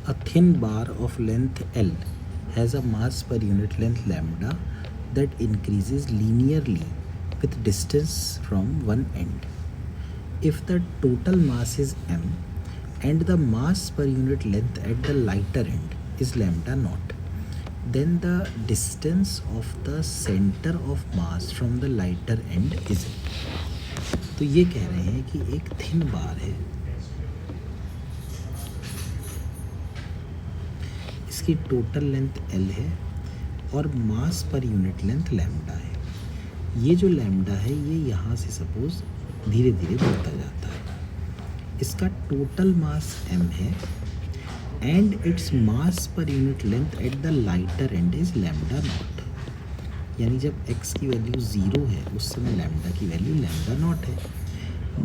A thin bar of length L has a mass per unit length lambda that increases linearly with distance from one end. If the total mass is m and the mass per unit length at the lighter end is lambda naught, then the distance of the center of mass from the lighter end is m. तो ये कह रहे हैं कि एक thin बार है, इसकी total length L है और मास पर यूनिट लेंथ लैम्डा है. ये जो लैम्डा है ये यहाँ से सपोज धीरे धीरे बढ़ता जाता है. इसका टोटल मास m है and its mass per unit length at the lighter and is lambda naught. यानी जब x की वैल्यू 0 है उस समय लैम्डा की वैल्यू लैम्डा नॉट है.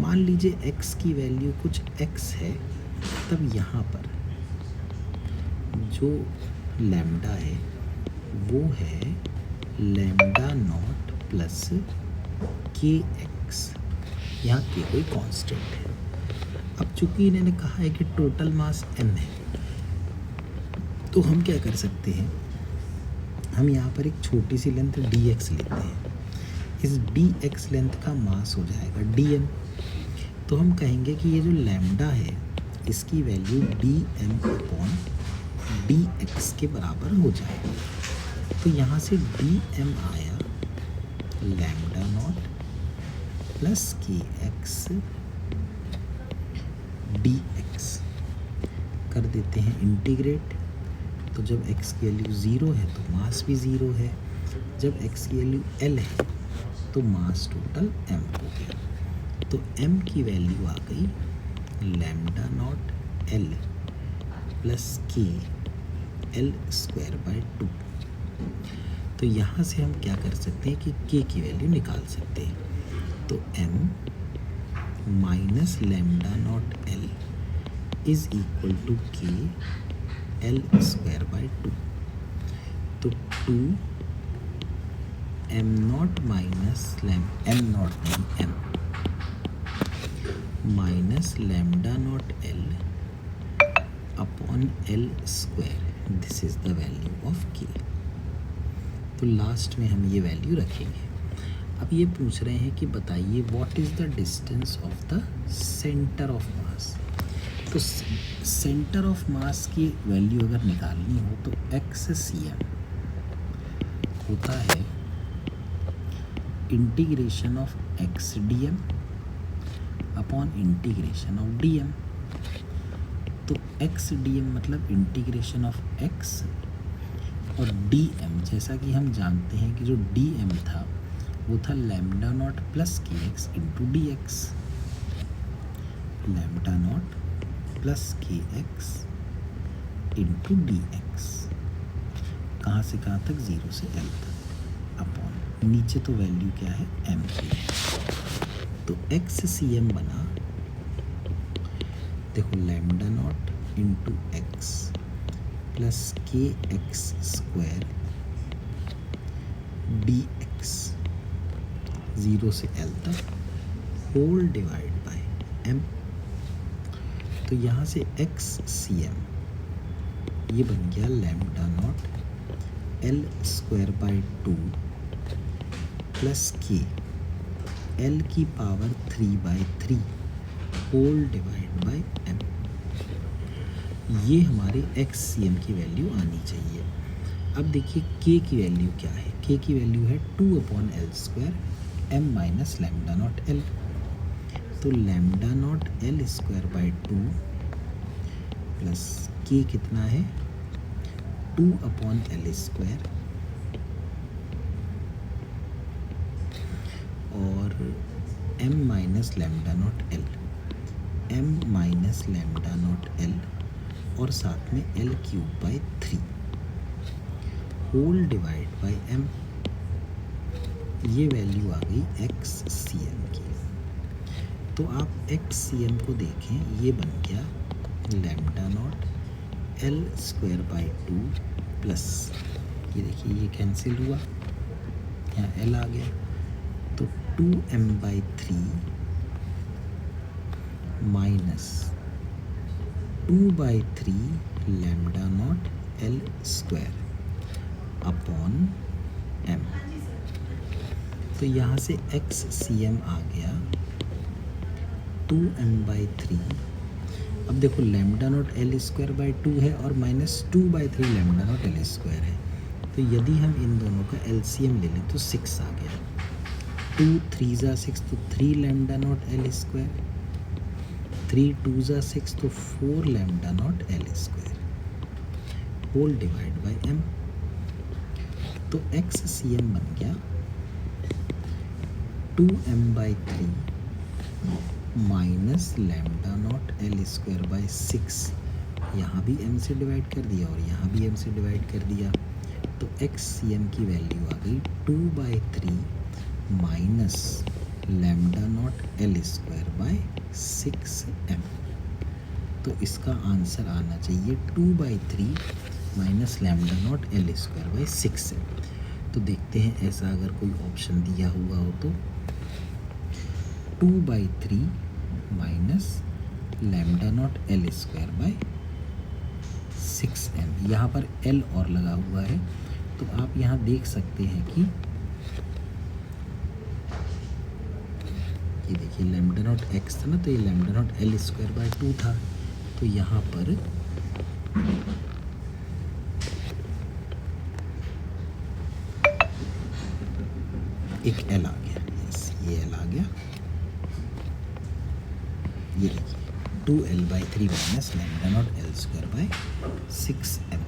मान लीजिए x की वैल्यू कुछ x है, तब यहाँ पर जो लैम्डा है वो है लैम्डा नॉट प्लस के एक्स. यहाँ के कोई कांस्टेंट है. अब चूंकि इन्होंने कहा है कि टोटल मास m है, तो हम क्या कर सकते हैं, हम यहाँ पर एक छोटी सी लेंथ dx लेते हैं. इस dx लेंथ का मास हो जाएगा dm. तो हम कहेंगे कि ये जो लैम्डा है इसकी वैल्यू dm अपॉन dx के बराबर हो जाएगी. तो यहाँ से dm आया लैम्डा नॉट प्लस के एक्स dx. कर देते हैं इंटीग्रेट. तो जब x की वैल्यू 0 है तो मास भी 0 है. जब x की वैल्यू L है तो मास टोटल m हो गया. तो m की वैल्यू आ गई lambda not L plus K L square by 2. तो यहाँ से हम क्या कर सकते हैं कि k की वैल्यू निकाल सकते हैं. तो m minus lambda not L is equal to K L square by 2. तो 2 m नॉट माइनस m नॉट नहीं m minus lambda not L upon L square. This is the value of k. तो last में हम ये value रखेंगे. अब ये पूछ रहे हैं कि बताइए what is the distance of the centre of mass. तो सेंटर ऑफ मास की वैल्यू अगर निकालनी हो तो XCM होता है integration of x dm upon integration of dm. तो x dm मतलब इंटीग्रेशन ऑफ x और dm, जैसा कि हम जानते हैं कि जो dm था वो था लैम्डा नॉट प्लस के x into D x. Lambda naught plus के एक्स इंटू डी एक्स. कहाँ से कहाँ तक, 0 से l तक. अपॉन नीचे तो वैल्यू क्या है m की है. तो XCM बना, देखो lambda naught into x plus के एक्स स्क्वायर डी एक्स 0 से l तक होल डिवाइड बाय m. तो यहाँ से XCM ये बन गया lambda not L square by 2 plus K L की power 3/3 whole divide by m. ये हमारे XCM की वैल्यू आनी चाहिए. अब देखिए k की वैल्यू क्या है. k की वैल्यू है 2 upon L square m minus lambda not L. तो lambda not L square by 2 plus k कितना है 2 अपॉन L स्क्वायर और m minus lambda not L, m minus lambda not L और साथ में L cube by 3 whole divide by m. ये value आ गई XCM की. तो आप XCM को देखें, ये बन गया lambda not L square by 2 plus ये देखिए ये कैंसिल हुआ, यहाँ L आ गया. तो 2m/3 minus 2/3 lambda not L square upon M. तो यहाँ से एक्स सी एम आ गया 2m/3। अब देखो lambda not L square by 2 है और -2/3 लैम्डा नॉट एल स्क्वायर है। तो यदि हम इन दोनों का एलसीएम ले लें तो 6 आ गया। 2 3 ज़ा 6 तो 3 लैम्डा नॉट एल स्क्वायर, 3 2 ज़ा 6 तो 4 lambda not L square whole divide by M. तो एक्स सी एम बन गया 2m/3 minus lambda not L square by 6। यहाँ भी m से डिवाइड कर दिया और यहाँ भी m से डिवाइड कर दिया। तो एक्स सी एम की वैल्यू आ गई 2/3 minus lambda not L square by 6m। तो इसका आंसर आना चाहिए 2/3 minus lambda not L square by 6m। तो देखते हैं ऐसा अगर कोई ऑप्शन दिया हुआ हो तो 2/3 minus lambda not L square by 6m। यहाँ पर l और लगा हुआ है तो आप यहाँ देख सकते हैं कि ये देखिए लैम्डा नॉट x था ना, तो ये lambda not L square by 2 था। तो यहाँ पर एक l आ गया। यस, ये l आ गया। ये देखिए 2l/3 minus lambda not L square by 6m।